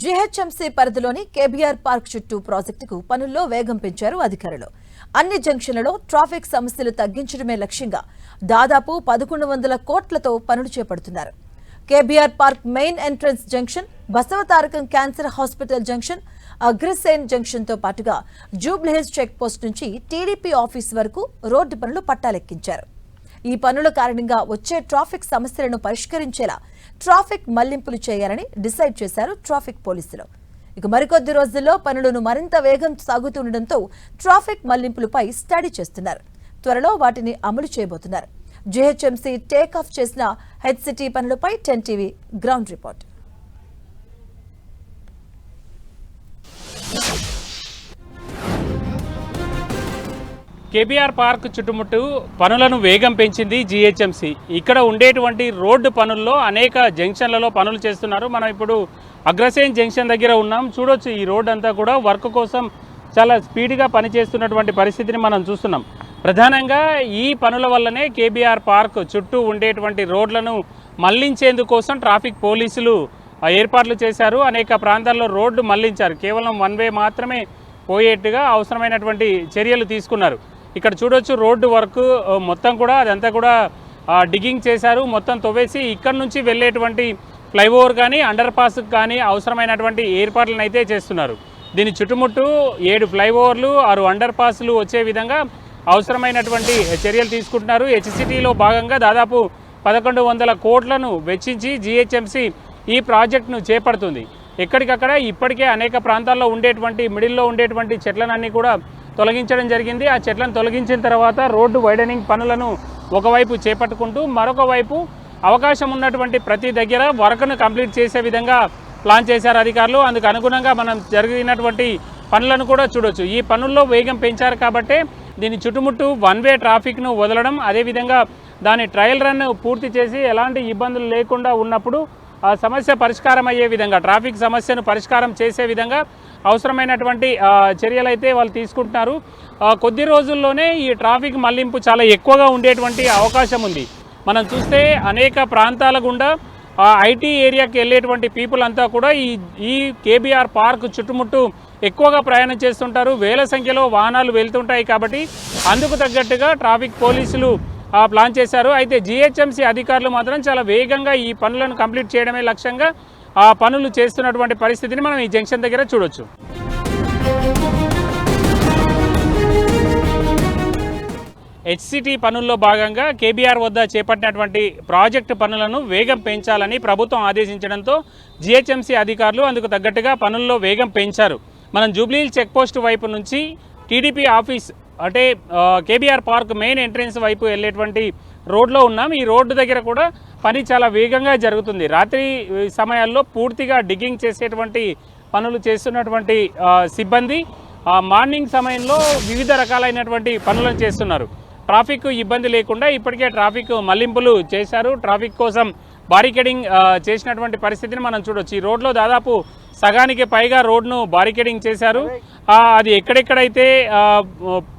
GHMC పరిధిలోని KBR park చుట్టూ ప్రాజెక్టుకు పనుల్లో వేగం పెంచారు అధికారులు. అన్ని జంక్షన్లలో ట్రాఫిక్ సమస్యలు తగ్గించడమే లక్ష్యంగా దాదాపు 1100 కోట్లతో పనులు చేపడుతున్నారు. KBR park main entrance junction, Basavatarakam cancer hospital junction, Agrasen junction తో పాటుగా జూబ్లీహిల్స్ చెక్ పోస్ట్ నుంచి టీడీపీ ఆఫీస్ వరకు రోడ్డు పనులు పట్టాలెక్కించారు. ఈ పనుల కారణంగా వచ్చే ట్రాఫిక్ సమస్యలను పరిష్కరించేలా ట్రాఫిక్ మళ్లింపులు చేయాలని డిసైడ్ చేశారు ట్రాఫిక్ పోలీసులు. ఇక మరికొద్ది రోజుల్లో పనులను మరింత వేగం సాగుతుండటంతో ట్రాఫిక్ మళ్లింపులపై స్టడీ చేస్తున్నారు. త్వరలో వాటిని అమలు చేయబోతున్నారు. జీహెచ్ఎంసీ టేక్ ఆఫ్ చేసిన హెచ్సిటీ పనులపై 10 TV ground report. KBR park చుట్టుముట్టు పనులను వేగం పెంచింది జీహెచ్ఎంసీ. ఇక్కడ ఉండేటువంటి రోడ్డు పనుల్లో అనేక జంక్షన్లలో పనులు చేస్తున్నారు. మనం ఇప్పుడు అగ్రసేన్ జంక్షన్ దగ్గర ఉన్నాం. చూడొచ్చు, ఈ రోడ్ అంతా కూడా వర్క్ కోసం చాలా స్పీడ్గా పనిచేస్తున్నటువంటి పరిస్థితిని మనం చూస్తున్నాం. ప్రధానంగా ఈ పనుల వల్లనే కేబీఆర్ పార్క్ చుట్టూ ఉండేటువంటి రోడ్లను మళ్లించేందుకోసం ట్రాఫిక్ పోలీసులు ఏర్పాట్లు చేశారు. అనేక ప్రాంతాల్లో రోడ్డు మళ్లించారు. కేవలం 1 వే మాత్రమే పోయేట్టుగా అవసరమైనటువంటి చర్యలు తీసుకున్నారు. ఇక్కడ చూడొచ్చు, రోడ్డు వర్క్ మొత్తం కూడా అదంతా కూడా డిగ్గింగ్ చేశారు. మొత్తం తవ్వేసి ఇక్కడ నుంచి వెళ్ళేటువంటి ఫ్లైఓవర్ కానీ అండర్ పాస్ కానీ అవసరమైనటువంటి ఏర్పాట్లను అయితే చేస్తున్నారు. దీని చుట్టుముట్టు 7 ఫ్లైఓవర్లు 6 అండర్ పాస్లు వచ్చే విధంగా అవసరమైనటువంటి చర్యలు తీసుకుంటున్నారు. హెచ్సిటీలో భాగంగా దాదాపు 1100 కోట్లను వెచ్చించి జీహెచ్ఎంసీ ఈ ప్రాజెక్టును చేపడుతుంది. ఎక్కడికక్కడ ఇప్పటికే అనేక ప్రాంతాల్లో ఉండేటువంటి మిడిల్లో ఉండేటువంటి చెట్లనన్నీ కూడా తొలగించడం జరిగింది. ఆ చెట్లను తొలగించిన తర్వాత రోడ్డు వైడనింగ్ పనులను ఒకవైపు చేపట్టుకుంటూ మరొక వైపు అవకాశం ఉన్నటువంటి ప్రతి దగ్గర వర్క్ను కంప్లీట్ చేసే విధంగా ప్లాన్ చేశారు అధికారులు. అందుకు అనుగుణంగా మనం జరిగినటువంటి పనులను కూడా చూడొచ్చు. ఈ పనుల్లో వేగం పెంచారు కాబట్టే దీని చుట్టుముట్టు 1 వే ట్రాఫిక్ను వదలడం, అదేవిధంగా దాని ట్రయల్ రన్ పూర్తి చేసి ఎలాంటి ఇబ్బందులు లేకుండా ఉన్నప్పుడు ఆ సమస్య పరిష్కారం అయ్యే విధంగా, ట్రాఫిక్ సమస్యను పరిష్కారం చేసే విధంగా అవసరమైనటువంటి చర్యలు అయితే వాళ్ళు తీసుకుంటున్నారు. కొద్ది రోజుల్లోనే ఈ ట్రాఫిక్ మళ్లింపు చాలా ఎక్కువగా ఉండేటువంటి అవకాశం ఉంది. మనం చూస్తే అనేక ప్రాంతాల గుండా ఐటీ ఏరియాకి వెళ్ళేటువంటి పీపుల్ అంతా కూడా ఈ కేబీఆర్ పార్క్ చుట్టుముట్టు ఎక్కువగా ప్రయాణం చేస్తుంటారు. వేల సంఖ్యలో వాహనాలు వెళ్తుంటాయి. కాబట్టి అందుకు తగ్గట్టుగా ట్రాఫిక్ పోలీసులు ప్లాన్ చేశారు. అయితే జీహెచ్ఎంసీ అధికారులు మాత్రం చాలా వేగంగా ఈ పనులను కంప్లీట్ చేయడమే లక్ష్యంగా పనులు చేస్తున్నటువంటి పరిస్థితిని మనం ఈ జంక్షన్ దగ్గర చూడొచ్చు. హెచ్సిటీ పనుల్లో భాగంగా కేబీఆర్ వద్ద చేపట్టినటువంటి ప్రాజెక్టు పనులను వేగం పెంచాలని ప్రభుత్వం ఆదేశించడంతో జీహెచ్ఎంసీ అధికారులు అందుకు తగ్గట్టుగా పనుల్లో వేగం పెంచారు. మనం జూబ్లీహిల్స్ చెక్ పోస్ట్ వైపు నుంచి టీడీపీ ఆఫీస్ అంటే కేబీఆర్ పార్క్ మెయిన్ ఎంట్రన్స్ వైపు వెళ్ళేటువంటి రోడ్లో ఉన్నాం. ఈ రోడ్డు దగ్గర కూడా పని చాలా వేగంగా జరుగుతుంది. రాత్రి సమయాల్లో పూర్తిగా డిగ్గింగ్ చేసేటువంటి పనులు చేస్తున్నటువంటి సిబ్బంది మార్నింగ్ సమయంలో వివిధ రకాలైనటువంటి పనులను చేస్తున్నారు. ట్రాఫిక్ ఇబ్బంది లేకుండా ఇప్పటికే ట్రాఫిక్ మళ్లింపులు చేశారు. ట్రాఫిక్ కోసం బారికేడింగ్ చేసినటువంటి పరిస్థితిని మనం చూడొచ్చు. ఈ రోడ్లో దాదాపు సగానికి పైగా రోడ్ను బారికేడింగ్ చేశారు. అది ఎక్కడెక్కడైతే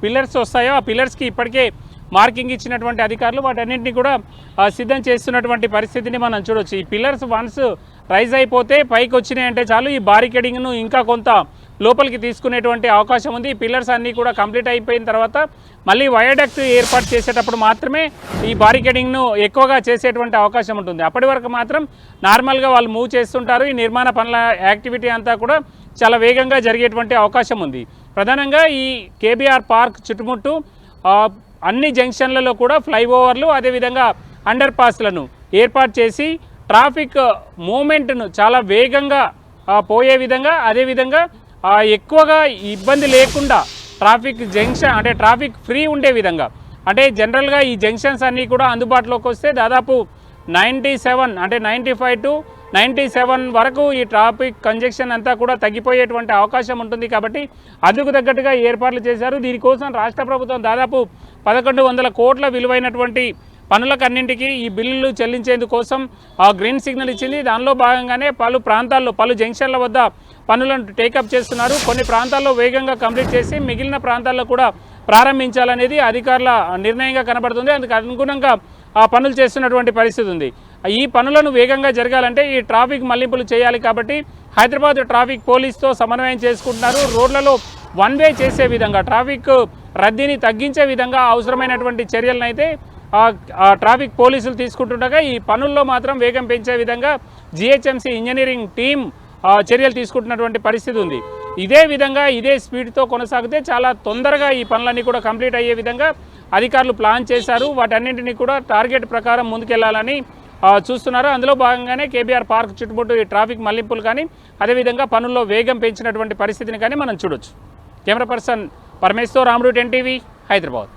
పిల్లర్స్ వస్తాయో ఆ పిల్లర్స్కి ఇప్పటికే మార్కింగ్ ఇచ్చినటువంటి అధికారులు వాటన్నింటినీ కూడా సిద్ధం చేస్తున్నటువంటి పరిస్థితిని మనం చూడొచ్చు. ఈ పిల్లర్స్ వన్స్ రైజ్ అయిపోతే పైకి వచ్చినాయంటే చాలు ఈ బారికేడింగ్ను ఇంకా కొంత లోపలికి తీసుకునేటువంటి అవకాశం ఉంది. ఈ పిల్లర్స్ అన్నీ కూడా కంప్లీట్ అయిపోయిన తర్వాత మళ్ళీ వయాడక్ట్ ఏర్పాటు చేసేటప్పుడు మాత్రమే ఈ బారికేడింగ్ను ఎక్కువగా చేసేటువంటి అవకాశం ఉంటుంది. అప్పటి వరకు మాత్రం నార్మల్గా వాళ్ళు మూవ్ చేస్తుంటారు. ఈ నిర్మాణ పనుల యాక్టివిటీ అంతా కూడా చాలా వేగంగా జరిగేటువంటి అవకాశం ఉంది. ప్రధానంగా ఈ కేబీఆర్ పార్క్ చుట్టుముట్టు అన్ని జంక్షన్లలో కూడా ఫ్లైఓవర్లు అదేవిధంగా అండర్ పాస్లను ఏర్పాటు చేసి ట్రాఫిక్ మూమెంట్ను చాలా వేగంగా పోయే విధంగా, అదేవిధంగా ఎక్కువగా ఇబ్బంది లేకుండా ట్రాఫిక్ జంక్షన్ అంటే ట్రాఫిక్ ఫ్రీ ఉండే విధంగా, అంటే జనరల్గా ఈ జంక్షన్స్ అన్నీ కూడా అందుబాటులోకి వస్తే దాదాపు 97 అంటే 95 to 97 వరకు ఈ ట్రాఫిక్ కంజెక్షన్ అంతా కూడా తగ్గిపోయేటువంటి అవకాశం ఉంటుంది. కాబట్టి అందుకు తగ్గట్టుగా ఏర్పాట్లు చేశారు. దీనికోసం రాష్ట్ర ప్రభుత్వం దాదాపు 1100 కోట్ల విలువైనటువంటి పనులకన్నింటికి ఈ బిల్లులు చెల్లించేందుకోసం గ్రీన్ సిగ్నల్ ఇచ్చింది. దానిలో భాగంగానే పలు ప్రాంతాల్లో పలు జంక్షన్ల వద్ద పనులను టేకప్ చేస్తున్నారు. కొన్ని ప్రాంతాల్లో వేగంగా కంప్లీట్ చేసి మిగిలిన ప్రాంతాల్లో కూడా ప్రారంభించాలనేది అధికారుల నిర్ణయంగా కనబడుతుంది. అందుకు అనుగుణంగా పనులు చేస్తున్నటువంటి పరిస్థితి ఉంది. ఈ పనులను వేగంగా జరగాలంటే ఈ ట్రాఫిక్ మళ్లింపులు చేయాలి కాబట్టి హైదరాబాద్ ట్రాఫిక్ పోలీస్తో సమన్వయం చేసుకుంటున్నారు. రోడ్లలో వన్ వే చేసే విధంగా ట్రాఫిక్ రద్దీని తగ్గించే విధంగా అవసరమైనటువంటి చర్యలను అయితే ట్రాఫిక్ పోలీసులు తీసుకుంటుండగా ఈ పనుల్లో మాత్రం వేగం పెంచే విధంగా జిహెచ్ఎంసీ ఇంజనీరింగ్ టీం చర్యలు తీసుకుంటున్నటువంటి పరిస్థితి ఉంది. ఇదే విధంగా ఇదే స్పీడ్తో కొనసాగితే చాలా తొందరగా ఈ పనులన్నీ కూడా కంప్లీట్ అయ్యే విధంగా అధికారులు ప్లాన్ చేశారు. వాటన్నింటినీ కూడా టార్గెట్ ప్రకారం ముందుకెళ్లాలని చూస్తున్నారు. అందులో భాగంగానే కేబీఆర్ పార్క్ చుట్టుముట్టు ఈ ట్రాఫిక్ మళ్లింపులు కానీ అదేవిధంగా పనుల్లో వేగం పెంచినటువంటి పరిస్థితిని కానీ మనం చూడొచ్చు. కెమెరా పర్సన్ పరమేశ్వర్, రాముడు, 10 టీవీ, హైదరాబాద్.